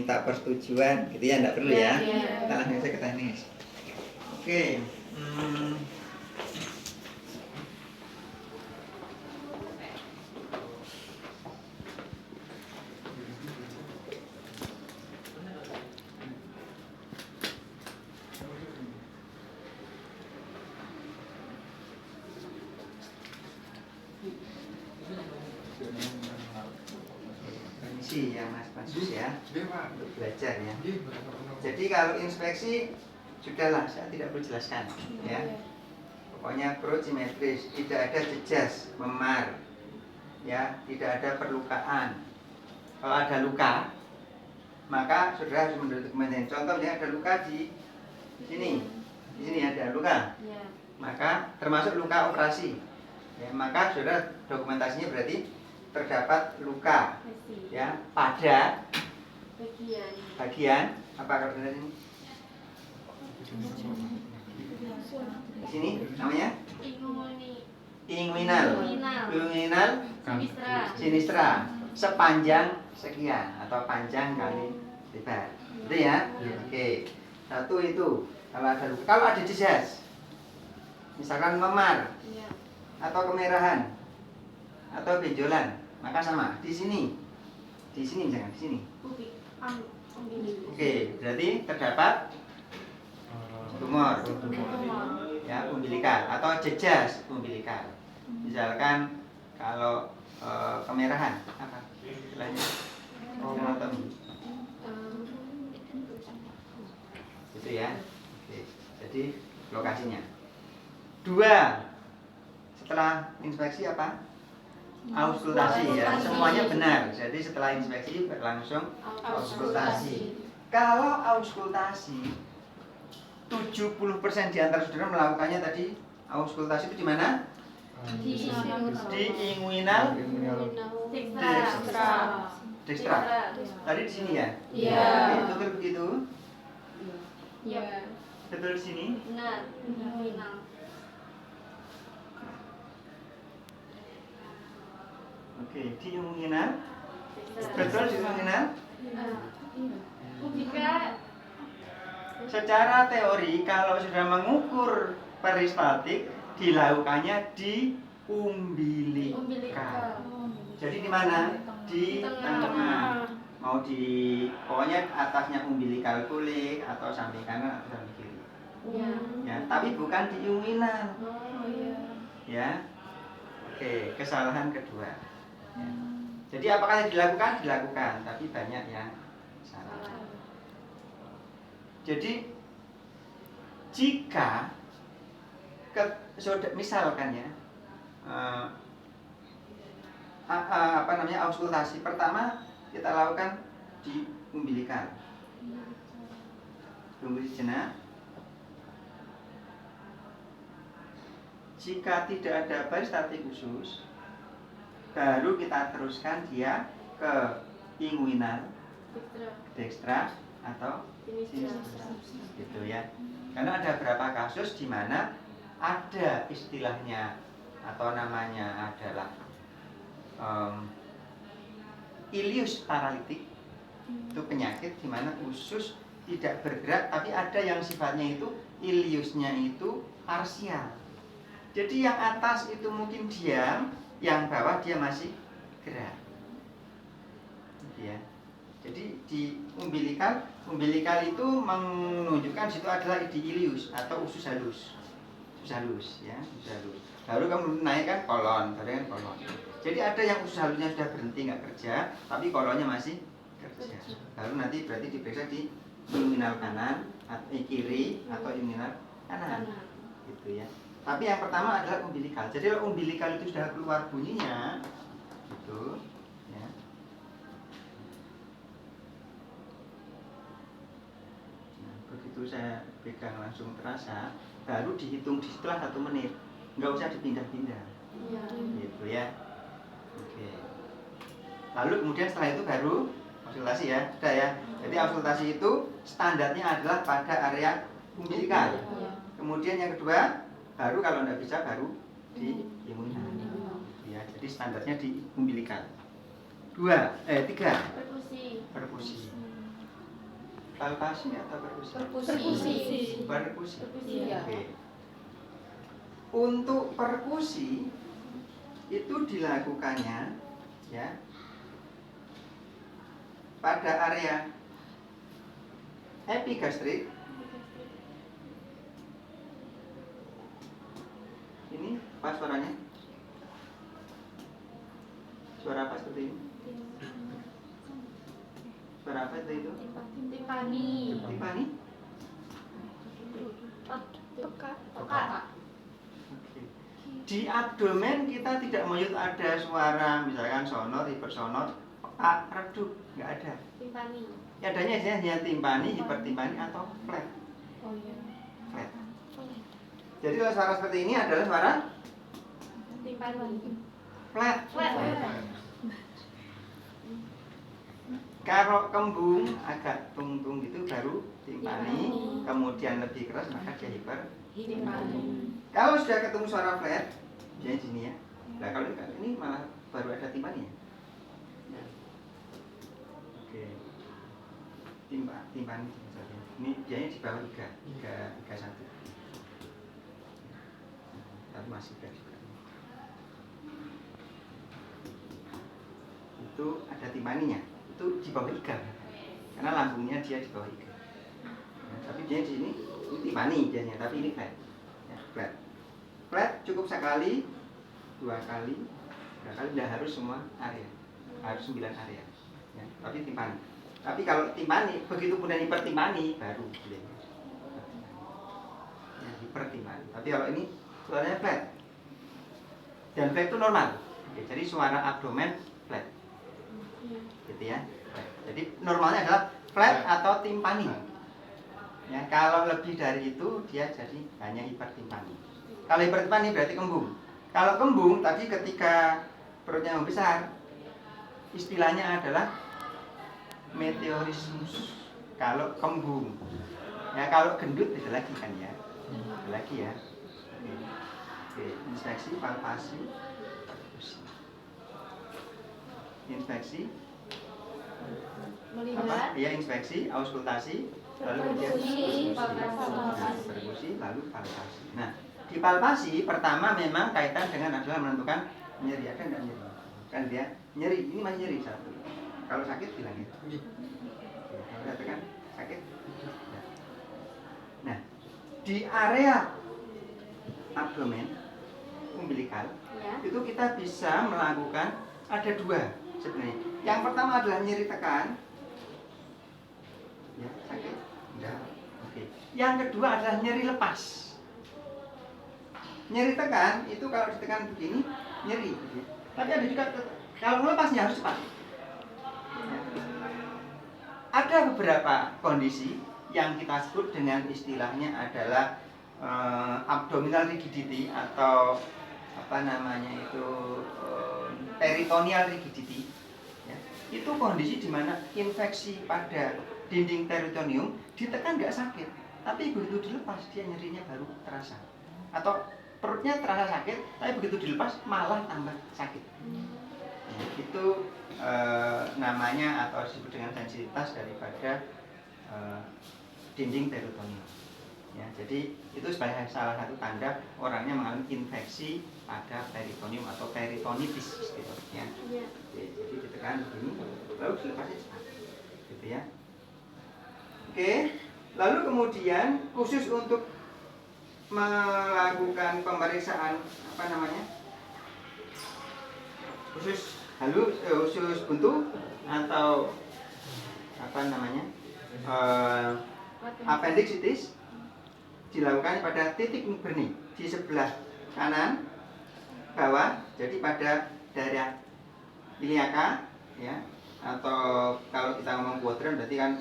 minta persetujuan gitu ya, enggak perlu ya. Iya. Kita langsung saja ke teknis. Oke. Permisi ya Mas Pansus ya, untuk belajar ya. Jadi kalau inspeksi sudahlah, saya tidak perlu jelaskan ya. Pokoknya prosimetris, tidak ada jejas, memar, ya, tidak ada perlukaan. Kalau ada luka, maka saudara harus menurut dokumen. Contohnya ada luka di sini ada luka, maka termasuk luka operasi. Ya, maka saudara dokumentasinya berarti terdapat luka, ya, pada bagian apa kalau ini? Di sini namanya inguinal sinistra sepanjang sekian atau panjang kali lebar, betul ya? Oke, satu itu kalau ada luka. Kalau ada jejas, misalkan memar atau kemerahan atau benjolan, maka sama di sini misalkan di sini. Oke, berarti terdapat tumor ya umbilikal atau jejas umbilikal. Misalkan kalau kemerahan apa istilahnya? Anatomi. Itu ya. Oke. Jadi lokasinya. 2. Setelah inspeksi apa? Auskultasi ya. Semuanya benar. Jadi setelah inspeksi langsung auskultasi. Kalau auskultasi 70% di antara saudara melakukannya tadi auskultasi itu di mana? Di inguinal dextra. Tadi di sini ya? Iya. Betul begitu? Iya. Betul di sini? Benar. Oke, di inguinal. Betul di inguinal? Secara teori kalau sudah mengukur peristaltik dilakukannya di umbilikal. Jadi di mana? Di tengah. Mau di pokoknya atasnya umbilikal kulit atau samping kanan atau samping kiri. Ya, tapi bukan di inguinal. Ya. Oke, kesalahan kedua. Ya. Jadi apakah dilakukan? Dilakukan, tapi banyak yang salah. Jadi jika misalkan ya auskultasi pertama kita lakukan di umbilikal. Tunggu sejenak. Jika tidak ada peristaltik khusus, baru kita teruskan dia ke inguinal, dextra atau sinistra, gitu ya. Karena ada beberapa kasus di mana ada istilahnya atau namanya adalah ileus paralitik. Itu penyakit di mana usus tidak bergerak, tapi ada yang sifatnya itu ileusnya itu parsial. Jadi yang atas itu mungkin diam, yang bawah dia masih gerak. Ya. Jadi di umbilikal itu menunjukkan situ adalah di ileus atau usus halus. Usus halus ya, usus halus. Baru kamu naikkan kolon, baru kan kolon. Jadi ada yang usus halusnya sudah berhenti nggak kerja, tapi kolonnya masih kerja. Baru nanti berarti diperiksa di inguinal kanan, atau kiri atau inguinal kanan. Gitu ya. Tapi yang pertama adalah umbilikal. Jadi kalau umbilikal itu sudah keluar bunyinya, gitu, ya. Nah, begitu saya pegang langsung terasa, baru dihitung setelah 1 menit, nggak usah dipindah-pindah, gitu ya. Oke. Lalu kemudian setelah itu baru auskultasi ya, sudah ya. Jadi auskultasi itu standarnya adalah pada area umbilikal. Kemudian yang kedua, baru kalau tidak bisa baru di inguinal. Ya, jadi standarnya di umbilikal. 3. Perkusi. Palpasi atau perkusi? Perkusi. Perkusi. Iya. Oke. Untuk perkusi itu dilakukannya ya pada area epigastrik. Ini pas suaranya? Suara apa seperti ini? Suara apa itu? Timpani. Timpani? Peka. Oke. Di abdomen kita tidak melihat ada suara misalkan sonor, hipersonor, peka, redup, nggak ada. Timpani. Ya, adanya hanya timpani, hipertimpani atau flat. Oh iya. Flat. Jadi kalau suara seperti ini adalah suara Timpani. flat. Flat. Kalau kembung agak tung-tung gitu baru timpani, kemudian lebih keras maka dia Timpani. Kalau sudah ketemu suara flat, dia di sini ya. Nah kalau ini malah baru ada timpani ya. Ya. Oke. Timpani misalnya. Ini dia di bawah 3,1. Tapi masih juga. Itu ada timpaninya. Itu di bawah iga karena lambungnya dia di bawah iga. Nah, tapi dia di sini ini timpani biasanya, tapi ini flat ya, flat cukup sekali, 2 kali, 3 kali, tidak harus semua area, harus 9 area ya, tapi timpani. Tapi kalau timpani begitu kemudian hipertimpani baru ya, hipertimpani. Tapi kalau ini suaranya flat dan flat itu normal. Oke, jadi suara abdomen flat gitu ya. Jadi normalnya adalah flat atau timpani. Ya, kalau lebih dari itu dia jadi hanya hipertimpani. Kalau hipertimpani berarti kembung. Kalau kembung tadi ketika perutnya membesar, istilahnya adalah meteorismus. Kalau kembung, ya kalau gendut beda lagi kan ya, beda lagi ya. Oke, inspeksi, palpasi, inspeksi. Melihat. Iya, inspeksi, auskultasi, lalu kemudian perkusi, lalu palpasi. Nah, di palpasi pertama memang kaitan dengan adalah menentukan nyeri ada nggak nyeri. Kan dia nyeri, ini masih nyeri satu. Kalau sakit bilang ya. Kalau katakan sakit. Nah, di area abdomen umbilikal itu kita bisa melakukan ada 2 sebenarnya. Yang pertama adalah nyeri tekan. Ya, sakit? Enggak. Oke. Yang kedua adalah nyeri lepas. Nyeri tekan itu kalau ditekan begini nyeri. Tapi ada juga kalau melepasnya harus cepat. Ya. Ada beberapa kondisi yang kita sebut dengan istilahnya adalah abdominal rigidity atau apa namanya itu peritoneal rigidity ya. Itu kondisi di mana infeksi pada dinding peritoneum ditekan nggak sakit, tapi begitu dilepas dia nyerinya baru terasa, atau perutnya terasa sakit tapi begitu dilepas malah tambah sakit ya, itu namanya atau disebut dengan sensitivitas daripada dinding peritoneum ya. Jadi itu sebagai salah satu tanda orangnya mengalami infeksi pada peritoneum atau peritonitis gitu ya. Oke, jadi ditekan begini lalu dilepasnya cepat gitu ya. Oke, lalu kemudian khusus untuk melakukan pemeriksaan apa namanya khusus khusus buntu atau apa namanya appendicitis dilakukan pada titik Berni di sebelah kanan bawah, jadi pada daerah iliaka ya, atau kalau kita ngomong kuadran berarti kan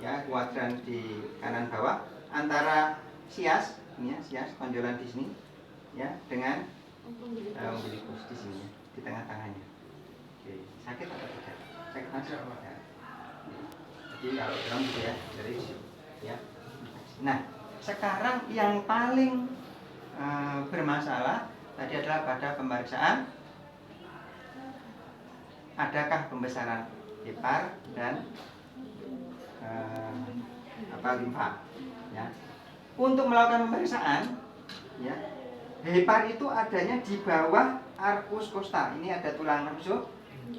ya kuadran di kanan bawah antara sias ini ya, sias tonjolan di sini ya dengan umbilikus di sini ya, di tengah-tengahnya. Oke, sakit atau tidak? Sakit masuk ya. Jadi kalau dalam gitu ya, dari ya. Nah, sekarang yang paling bermasalah tadi adalah pada pemeriksaan adakah pembesaran hepar dan limfa. Ya. Untuk melakukan pemeriksaan, ya, hepar itu adanya di bawah arcus costa. Ini ada tulang rusuk.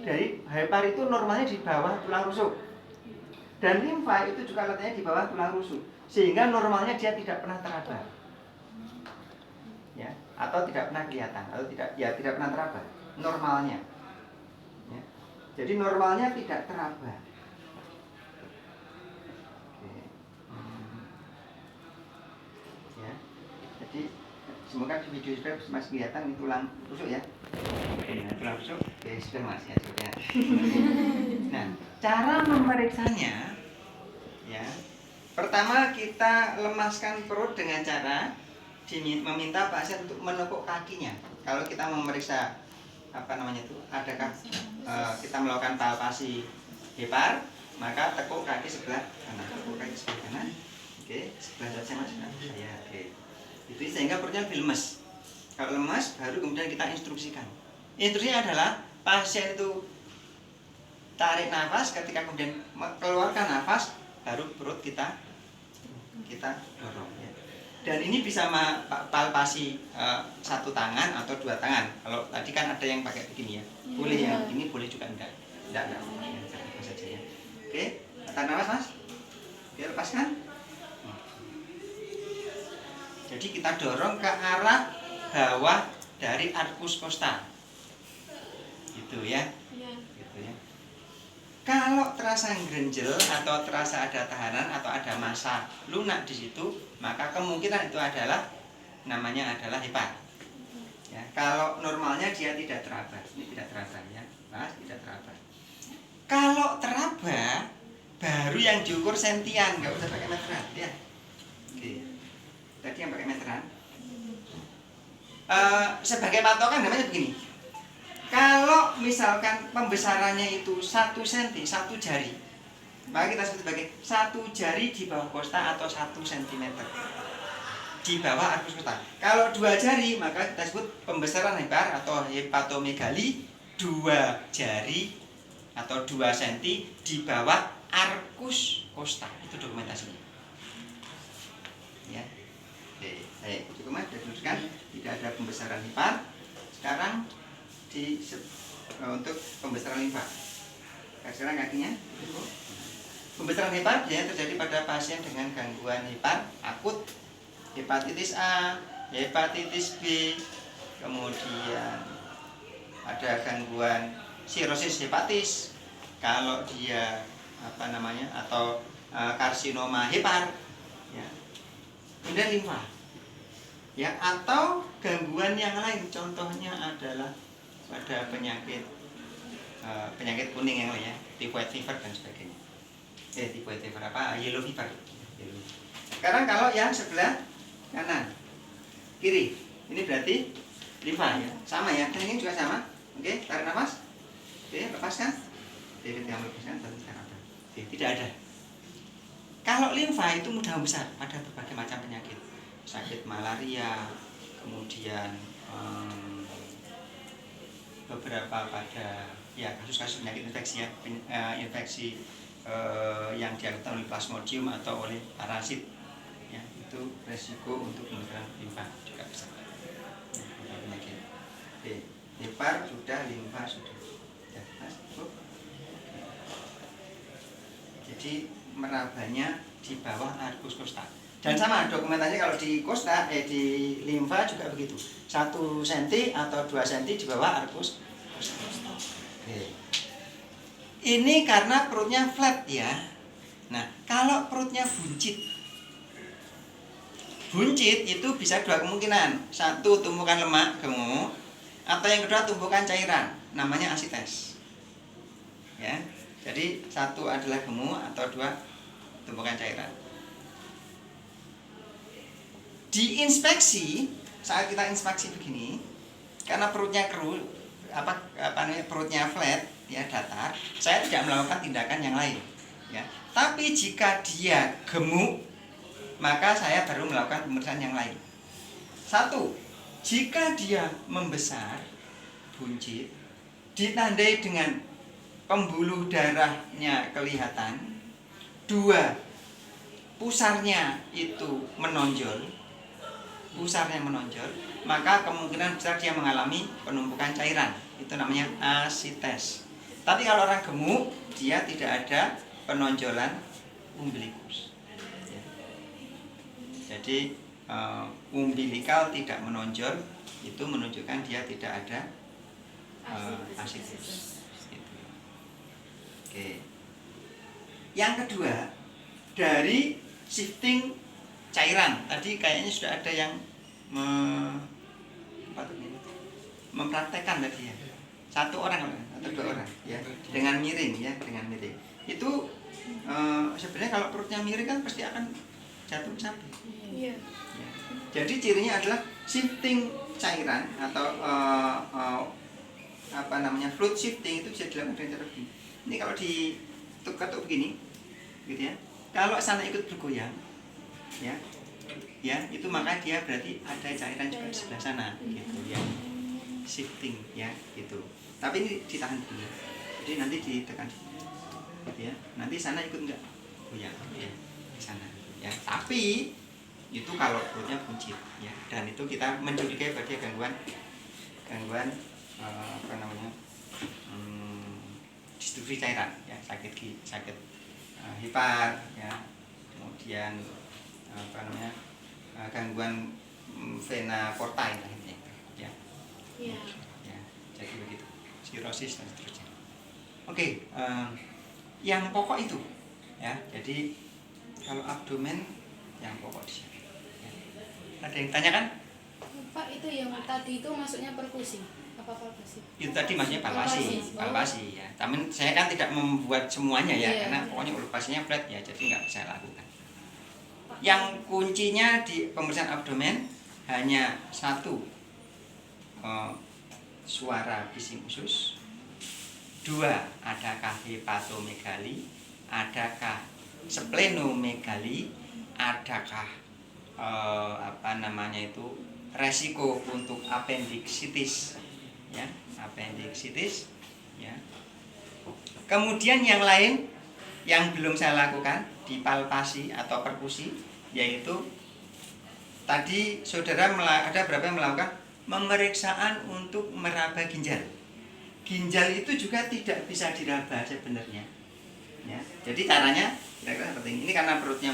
Dari hepar itu normalnya di bawah tulang rusuk. Dan limfa itu juga letaknya di bawah tulang rusuk. Sehingga normalnya dia tidak pernah teraba. Ya, atau tidak pernah kelihatan, atau tidak pernah teraba. Normalnya. Ya. Jadi normalnya tidak teraba. Ya. Jadi semoga di video sudah masih kelihatan ini tulang rusuk ya. Nah, tulang rusuk, ya sudah mas ya sudah. Nah, cara memeriksanya, ya. Pertama kita lemaskan perut dengan cara meminta pasien untuk menepuk kakinya. Kalau kita memeriksa adakah kita melakukan palpasi hepar, maka tekuk kaki sebelah kanan, tekuk kaki sebelah kanan. Oke, sebelah saja mas. Ya, oke. Itu sehingga perutnya lebih lemas. Kalau lemas, baru kemudian kita instruksikan. Instruksinya adalah pasien itu tarik nafas, ketika kemudian keluarkan nafas, baru perut kita dorong. Ya. Dan ini bisa palpasi satu tangan atau dua tangan. Kalau tadi kan ada yang pakai begini ya, boleh ya. Ini boleh juga enggak apa saja ya. Oke, tarik nafas mas. Oke, lepaskan. Jadi kita dorong ke arah bawah dari arcus costa. Gitu ya. Gitu ya. Kalau terasa grenjel atau terasa ada tahanan atau ada massa lunak di situ, maka kemungkinan itu namanya adalah hepar. Ya, kalau normalnya dia tidak teraba, ini tidak teraba ya, mas tidak teraba. Kalau teraba, baru yang diukur sentian, nggak usah pakai meteran ya. Oke. Tadi yang pakai meteran. Sebagai patokan namanya begini. Kalau misalkan pembesarannya itu 1 cm, 1 jari, maka kita sebut sebagai 1 jari di bawah costa atau 1 cm di bawah arcus costa. Kalau 2 jari, maka kita sebut pembesaran hepar atau hepatomegali 2 jari atau 2 cm di bawah arcus costa. Itu dokumentasinya. Ya. Oke, baik. Cukup mas, sudah dijelaskan tidak ada pembesaran hepar. Sekarang untuk pembesaran limfa. Sekarang kakinya. Pembesaran hepar biasanya terjadi pada pasien dengan gangguan hepar akut, hepatitis A, hepatitis B, kemudian ada gangguan sirosis hepatis. Kalau dia atau karsinoma hepar, ya. Kemudian limfa. Ya, atau gangguan yang lain, contohnya adalah pada penyakit kuning yang lain ya, typhoid fever dan sebagainya. Typhoid fever yellow fever. Sekarang kalau yang sebelah kanan, kiri, ini berarti limfa ya, sama ya, dan ini juga sama. Oke, tarik nafas. Oke, lepaskan. Ketika melepaskan, tidak ada. Kalau limfa itu mudah membesar pada berbagai macam penyakit, sakit malaria, kemudian beberapa pada kasus-kasus penyakit infeksi ya, infeksi yang diakibatkan oleh plasmodium atau oleh parasit ya, itu resiko untuk pembesaran limfa juga besar ya, penyakit. Oke, hepar sudah, limfa sudah ya, mas, jadi merabanya di bawah arcus costa. Dan sama dokumentasinya kalau di costa, di limfa juga begitu. 1 cm atau 2 cm di bawah arcus costa. Ini karena perutnya flat ya. Nah, kalau perutnya buncit itu bisa 2 kemungkinan. 1, tumpukan lemak gemuk, atau yang kedua tumpukan cairan, namanya asites. Ya. Jadi 1 adalah gemuk atau 2 tumpukan cairan. Diinspeksi, saat kita inspeksi begini, karena perutnya perutnya flat ya, datar, saya tidak melakukan tindakan yang lain ya. Tapi jika dia gemuk, maka saya baru melakukan pemeriksaan yang lain. 1, jika dia membesar, buncit, ditandai dengan pembuluh darahnya kelihatan. 2, pusarnya itu menonjol, maka kemungkinan besar dia mengalami penumpukan cairan. Itu namanya asites. Tapi kalau orang gemuk, dia tidak ada penonjolan umbilikus. Ya. Jadi umbilikal tidak menonjol, itu menunjukkan dia tidak ada asites. Gitu. Oke. Yang kedua, dari shifting cairan. Tadi kayaknya sudah ada yang mempraktekkan tadi ya. Satu orang atau dua orang ya, dengan miring ya, dengan miring. Itu sebenarnya kalau perutnya miring kan pasti akan jatuh sapi. Iya. Ya. Jadi cirinya adalah shifting cairan atau fluid shifting itu bisa dilakukan dengan cara begini. Ini kalau diketuk begini, gitu ya. Kalau sana ikut bergoyang, ya, itu maka dia berarti ada cairan juga di sebelah sana, gitu ya. Shifting, ya, gitu. Tapi ini ditahan dulu. Jadi nanti ditekan, gitu ya. Nanti sana ikut enggak goyang, ya, di sana, ya. Tapi itu kalau perutnya buncit, ya. Dan itu kita mencurigai pada gangguan distribusi cairan, ya, sakit hepar, ya, kemudian gangguan vena porta lainnya, ya. Iya. Ya, jadi begitu, sirosis dan seterusnya. Oke, yang pokok itu, ya, jadi kalau abdomen yang pokok di sini. Ya. Ada yang tanyakan? Pak, itu yang tadi itu masuknya perkusi apa palpasi? Itu tadi maksudnya palpasi ya. Tapi saya kan tidak membuat semuanya ya, karena pokoknya palpasinya flat ya, jadi nggak bisa lakukan. Yang kuncinya di pemeriksaan abdomen hanya satu, suara bising usus. Dua, adakah hepatomegali, adakah splenomegali, adakah resiko untuk appendicitis, ya, appendicitis, ya. Kemudian yang lain yang belum saya lakukan di palpasi atau perkusi, yaitu tadi saudara ada berapa yang melakukan pemeriksaan untuk meraba ginjal. Ginjal itu juga tidak bisa diraba sebenarnya, ya. Jadi caranya kira-kira seperti ini. Ini karena perutnya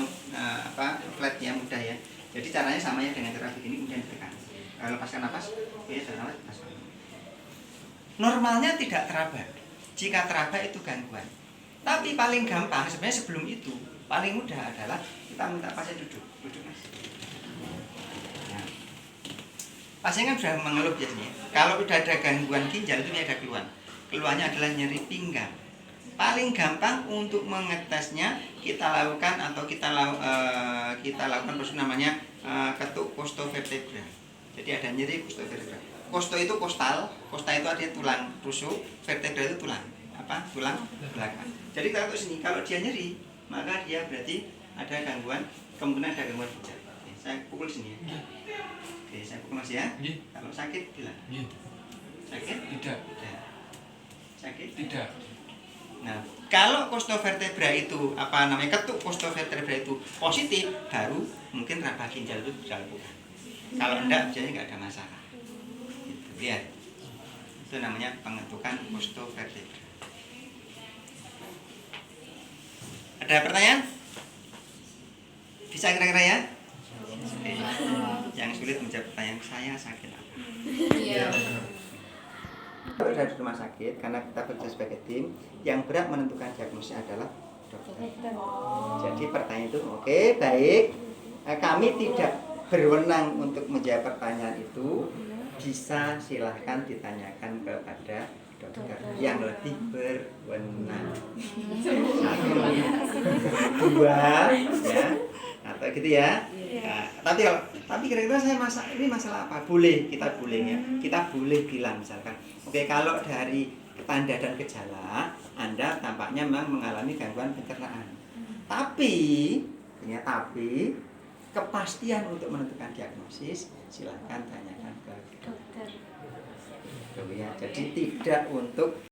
flatnya mudah ya. Jadi caranya sama ya dengan cara begini, kemudian ditekan. Lepaskan nafas, lepaskan. Normalnya tidak teraba. Jika teraba itu gangguan. Tapi paling gampang sebenarnya sebelum itu paling mudah adalah kita minta pasien duduk mas. Nah, pasien kan sudah mengeluh biasanya. Kalau sudah ada gangguan ginjal itu ada keluhan. Keluhannya adalah nyeri pinggang. Paling gampang untuk mengetesnya kita lakukan proses namanya ketuk costovertebra. Jadi ada nyeri costovertebra. Costo itu kostal, costa itu artinya tulang rusuk, vertebra itu tulang belakang. Jadi kalau sini kalau dia nyeri, maka dia berarti ada gangguan, kemungkinan ada gangguan ginjal. Oke, saya pukul sini ya. Oke, saya pukul Mas ya. Kalau sakit bilang. Sakit? Tidak. Sakit? Tidak. Nah, kalau costovertebra itu ketuk costovertebra itu positif, baru mungkin raba ginjal itu bisa lakukan. Kalau enggak, biasanya enggak ada masalah. Gitu, lihat. Itu namanya pengetukan costovertebra. Ada pertanyaan? Bisa kira-kira ya? Yang sulit menjawab pertanyaan saya sakit apa? Iya. Kalau sudah di rumah sakit, karena kita bekerja sebagai tim, yang berat menentukan diagnosis adalah dokter. Jadi pertanyaan itu, oke, baik. Kami tidak berwenang untuk menjawab pertanyaan itu. Bisa silahkan ditanyakan kepada dokter yang lebih berwenang. Satu, dua, ya, atau gitu ya. Nah, tapi kira-kira ini masalah apa? Kita boleh bilang misalkan, oke, kalau dari tanda dan gejala Anda tampaknya memang mengalami gangguan pencernaan. Tapi kepastian untuk menentukan diagnosis silahkan tanyakan ke dokter. Ya, jadi tidak untuk